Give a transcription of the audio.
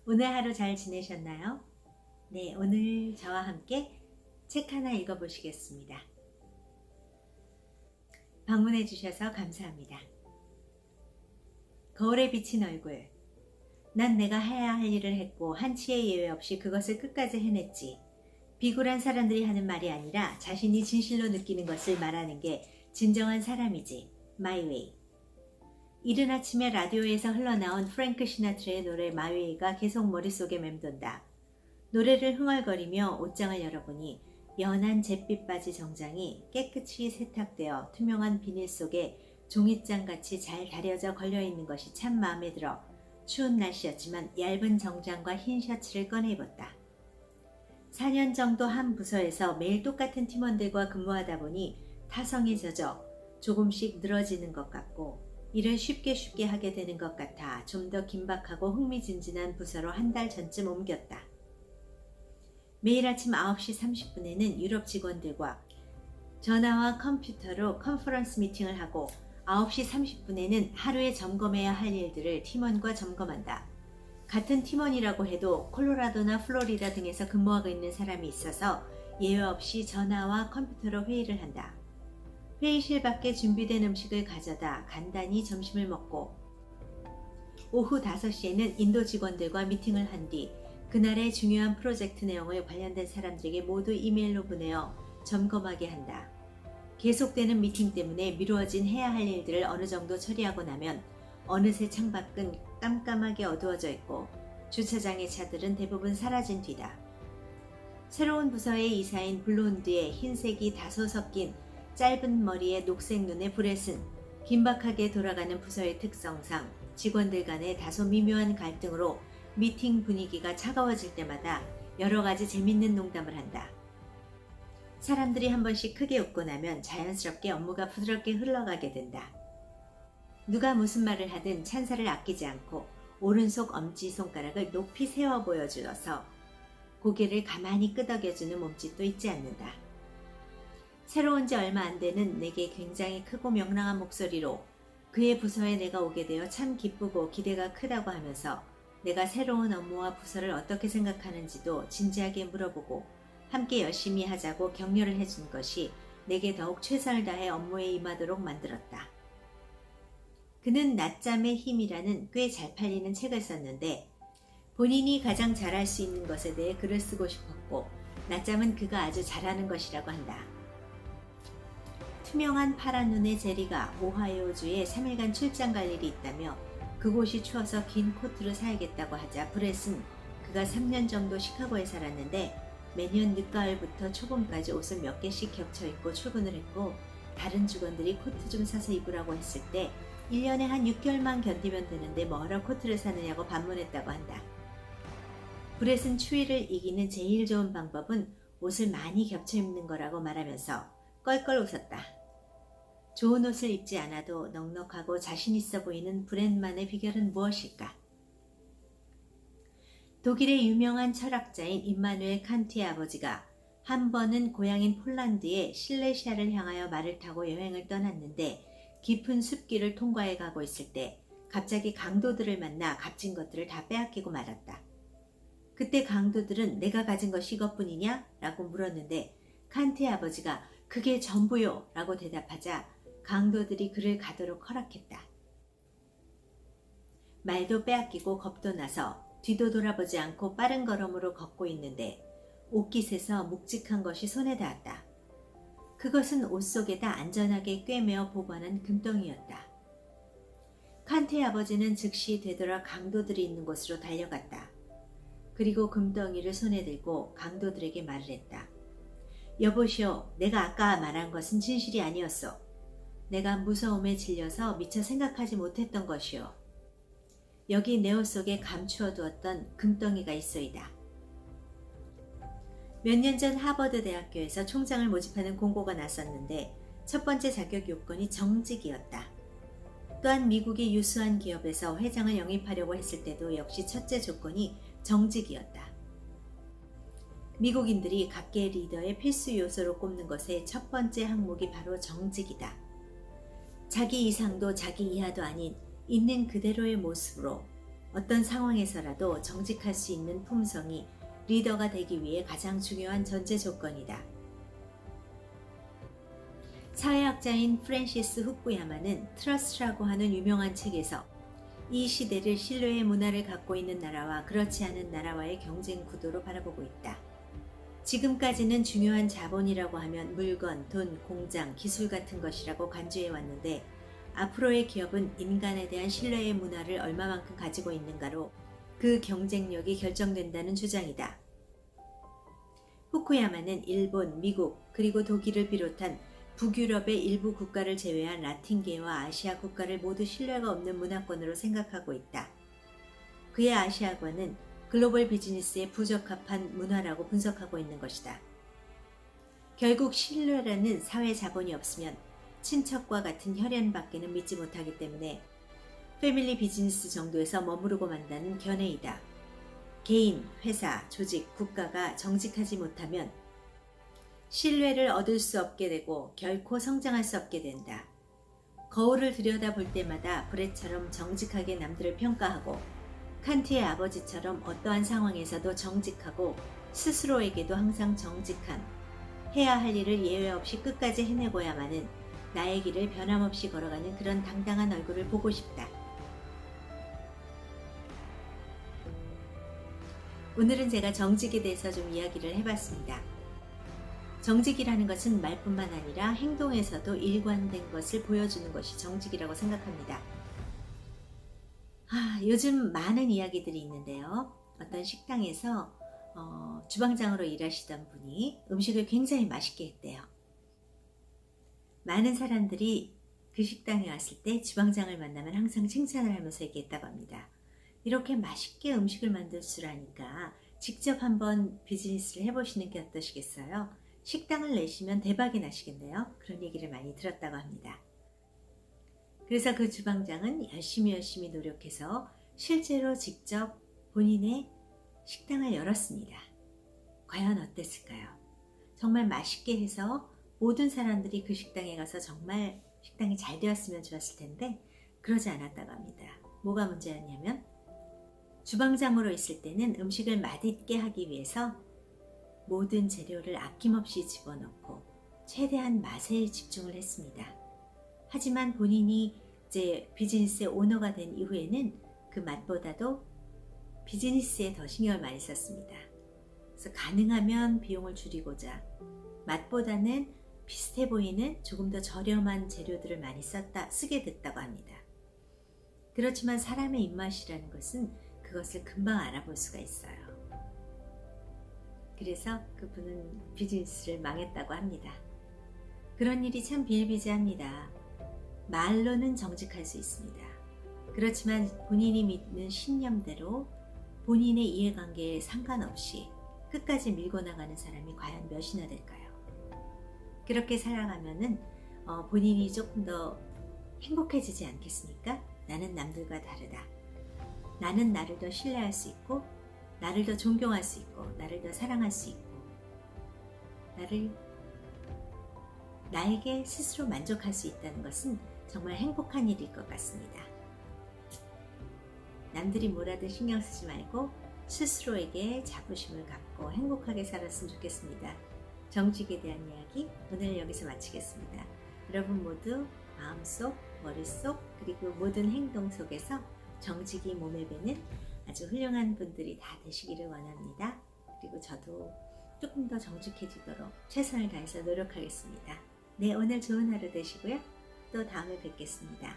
오늘 하루 잘 지내셨나요? 네, 오늘 저와 함께 책 하나 읽어보시겠습니다. 방문해 주셔서 감사합니다. 거울에 비친 얼굴. 난 내가 해야 할 일을 했고 한치의 예외 없이 그것을 끝까지 해냈지. 비굴한 사람들이 하는 말이 아니라 자신이 진실로 느끼는 것을 말하는 게 진정한 사람이지. My Way. 이른 아침에 라디오에서 흘러나온 프랭크 시나트라의 노래 My Way가 계속 머릿속에 맴돈다. 노래를 흥얼거리며 옷장을 열어보니 연한 잿빛 바지 정장이 깨끗이 세탁되어 투명한 비닐 속에 종잇장같이 잘 다려져 걸려있는 것이 참 마음에 들어 추운 날씨였지만 얇은 정장과 흰 셔츠를 꺼내 입었다. 4년 정도 한 부서에서 매일 똑같은 팀원들과 근무하다 보니 타성이 젖어 조금씩 늘어지는 것 같고 일을 쉽게 하게 되는 것 같아 좀 더 긴박하고 흥미진진한 부서로 한 달 전쯤 옮겼다. 매일 아침 9시 30분에는 유럽 직원들과 전화와 컴퓨터로 컨퍼런스 미팅을 하고 9시 30분에는 하루에 점검해야 할 일들을 팀원과 점검한다. 같은 팀원이라고 해도 콜로라도나 플로리다 등에서 근무하고 있는 사람이 있어서 예외 없이 전화와 컴퓨터로 회의를 한다. 회의실 밖에 준비된 음식을 가져다 간단히 점심을 먹고 오후 5시에는 인도 직원들과 미팅을 한 뒤 그날의 중요한 프로젝트 내용을 관련된 사람들에게 모두 이메일로 보내어 점검하게 한다. 계속되는 미팅 때문에 미루어진 해야 할 일들을 어느 정도 처리하고 나면 어느새 창밖은 깜깜하게 어두워져 있고 주차장의 차들은 대부분 사라진 뒤다. 새로운 부서의 이사인 블론드의 흰색이 다소 섞인 짧은 머리에 녹색 눈의 브렛은 긴박하게 돌아가는 부서의 특성상 직원들 간의 다소 미묘한 갈등으로 미팅 분위기가 차가워질 때마다 여러 가지 재밌는 농담을 한다. 사람들이 한 번씩 크게 웃고 나면 자연스럽게 업무가 부드럽게 흘러가게 된다. 누가 무슨 말을 하든 찬사를 아끼지 않고 오른손 엄지손가락을 높이 세워 보여주어서 고개를 가만히 끄덕여주는 몸짓도 잊지 않는다. 새로 온 지 얼마 안 되는 내게 굉장히 크고 명랑한 목소리로 그의 부서에 내가 오게 되어 참 기쁘고 기대가 크다고 하면서 내가 새로운 업무와 부서를 어떻게 생각하는지도 진지하게 물어보고 함께 열심히 하자고 격려를 해준 것이 내게 더욱 최선을 다해 업무에 임하도록 만들었다. 그는 낮잠의 힘이라는 꽤 잘 팔리는 책을 썼는데 본인이 가장 잘할 수 있는 것에 대해 글을 쓰고 싶었고 낮잠은 그가 아주 잘하는 것이라고 한다. 투명한 파란 눈의 제리가 오하이오주에 3일간 출장 갈 일이 있다며 그곳이 추워서 긴 코트를 사야겠다고 하자 브렛은 그가 3년 정도 시카고에 살았는데 매년 늦가을부터 초봄까지 옷을 몇 개씩 겹쳐 입고 출근을 했고 다른 직원들이 코트 좀 사서 입으라고 했을 때 1년에 한 6개월만 견디면 되는데 뭐하러 코트를 사느냐고 반문했다고 한다. 브렛은 추위를 이기는 제일 좋은 방법은 옷을 많이 겹쳐 입는 거라고 말하면서 껄껄 웃었다. 좋은 옷을 입지 않아도 넉넉하고 자신 있어 보이는 브렛만의 비결은 무엇일까? 독일의 유명한 철학자인 임마누엘 칸트의 아버지가 한 번은 고향인 폴란드의 실레시아를 향하여 말을 타고 여행을 떠났는데 깊은 숲길을 통과해 가고 있을 때 갑자기 강도들을 만나 값진 것들을 다 빼앗기고 말았다. 그때 강도들은 내가 가진 것이 이것뿐이냐? 라고 물었는데 칸트의 아버지가 그게 전부요! 라고 대답하자 강도들이 그를 가도록 허락했다. 말도 빼앗기고 겁도 나서 뒤도 돌아보지 않고 빠른 걸음으로 걷고 있는데 옷깃에서 묵직한 것이 손에 닿았다. 그것은 옷 속에다 안전하게 꿰매어 보관한 금덩이였다. 칸트의 아버지는 즉시 되돌아 강도들이 있는 곳으로 달려갔다. 그리고 금덩이를 손에 들고 강도들에게 말을 했다. 여보시오, 내가 아까 말한 것은 진실이 아니었소. 내가 무서움에 질려서 미처 생각하지 못했던 것이오. 여기 내 옷 속에 감추어 두었던 금덩이가 있소이다. 몇 년 전 하버드 대학교에서 총장을 모집하는 공고가 났었는데 첫 번째 자격 요건이 정직이었다. 또한 미국의 유수한 기업에서 회장을 영입하려고 했을 때도 역시 첫째 조건이 정직이었다. 미국인들이 각계 리더의 필수 요소로 꼽는 것의 첫 번째 항목이 바로 정직이다. 자기 이상도 자기 이하도 아닌 있는 그대로의 모습으로 어떤 상황에서라도 정직할 수 있는 품성이 리더가 되기 위해 가장 중요한 전제 조건이다. 사회학자인 프랜시스 후쿠야마는 트러스트라고 하는 유명한 책에서 이 시대를 신뢰의 문화를 갖고 있는 나라와 그렇지 않은 나라와의 경쟁 구도로 바라보고 있다. 지금까지는 중요한 자본이라고 하면 물건, 돈, 공장, 기술 같은 것이라고 간주해 왔는데 앞으로의 기업은 인간에 대한 신뢰의 문화를 얼마만큼 가지고 있는가로 그 경쟁력이 결정된다는 주장이다. 후쿠야마는 일본, 미국, 그리고 독일을 비롯한 북유럽의 일부 국가를 제외한 라틴계와 아시아 국가를 모두 신뢰가 없는 문화권으로 생각하고 있다. 그의 아시아권은 글로벌 비즈니스에 부적합한 문화라고 분석하고 있는 것이다. 결국 신뢰라는 사회 자본이 없으면 친척과 같은 혈연밖에는 믿지 못하기 때문에 패밀리 비즈니스 정도에서 머무르고 만다는 견해이다. 개인, 회사, 조직, 국가가 정직하지 못하면 신뢰를 얻을 수 없게 되고 결코 성장할 수 없게 된다. 거울을 들여다볼 때마다 브렛처럼 정직하게 남들을 평가하고 칸트의 아버지처럼 어떠한 상황에서도 정직하고 스스로에게도 항상 정직한, 해야 할 일을 예외 없이 끝까지 해내고야만은 나의 길을 변함없이 걸어가는 그런 당당한 얼굴을 보고 싶다. 오늘은 제가 정직에 대해서 좀 이야기를 해봤습니다. 정직이라는 것은 말뿐만 아니라 행동에서도 일관된 것을 보여주는 것이 정직이라고 생각합니다. 요즘 많은 이야기들이 있는데요. 어떤 식당에서 주방장으로 일하시던 분이 음식을 굉장히 맛있게 했대요. 많은 사람들이 그 식당에 왔을 때 주방장을 만나면 항상 칭찬을 하면서 얘기했다고 합니다. 이렇게 맛있게 음식을 만들 줄 아니까 직접 한번 비즈니스를 해보시는 게 어떠시겠어요? 식당을 내시면 대박이 나시겠네요. 그런 얘기를 많이 들었다고 합니다. 그래서 그 주방장은 열심히 노력해서 실제로 직접 본인의 식당을 열었습니다. 과연 어땠을까요? 정말 맛있게 해서 모든 사람들이 그 식당에 가서 정말 식당이 잘 되었으면 좋았을 텐데 그러지 않았다고 합니다. 뭐가 문제였냐면 주방장으로 있을 때는 음식을 맛있게 하기 위해서 모든 재료를 아낌없이 집어넣고 최대한 맛에 집중을 했습니다. 하지만 본인이 이제 비즈니스의 오너가 된 이후에는 그 맛보다도 비즈니스에 더 신경을 많이 썼습니다. 그래서 가능하면 비용을 줄이고자 맛보다는 비슷해 보이는 조금 더 저렴한 재료들을 많이 쓰게 됐다고 합니다. 그렇지만 사람의 입맛이라는 것은 그것을 금방 알아볼 수가 있어요. 그래서 그분은 비즈니스를 망했다고 합니다. 그런 일이 참 비일비재합니다. 말로는 정직할 수 있습니다. 그렇지만 본인이 믿는 신념대로 본인의 이해관계에 상관없이 끝까지 밀고 나가는 사람이 과연 몇이나 될까요? 그렇게 살아가면은 본인이 조금 더 행복해지지 않겠습니까? 나는 남들과 다르다. 나는 나를 더 신뢰할 수 있고 나를 더 존경할 수 있고 나를 더 사랑할 수 있고 나에게 스스로 만족할 수 있다는 것은 정말 행복한 일일 것 같습니다. 남들이 뭐라든 신경 쓰지 말고 스스로에게 자부심을 갖고 행복하게 살았으면 좋겠습니다. 정직에 대한 이야기 오늘 여기서 마치겠습니다. 여러분 모두 마음속, 머릿속 그리고 모든 행동 속에서 정직이 몸에 배는 아주 훌륭한 분들이 다 되시기를 원합니다. 그리고 저도 조금 더 정직해지도록 최선을 다해서 노력하겠습니다. 네, 오늘 좋은 하루 되시고요. 또 다음에 뵙겠습니다.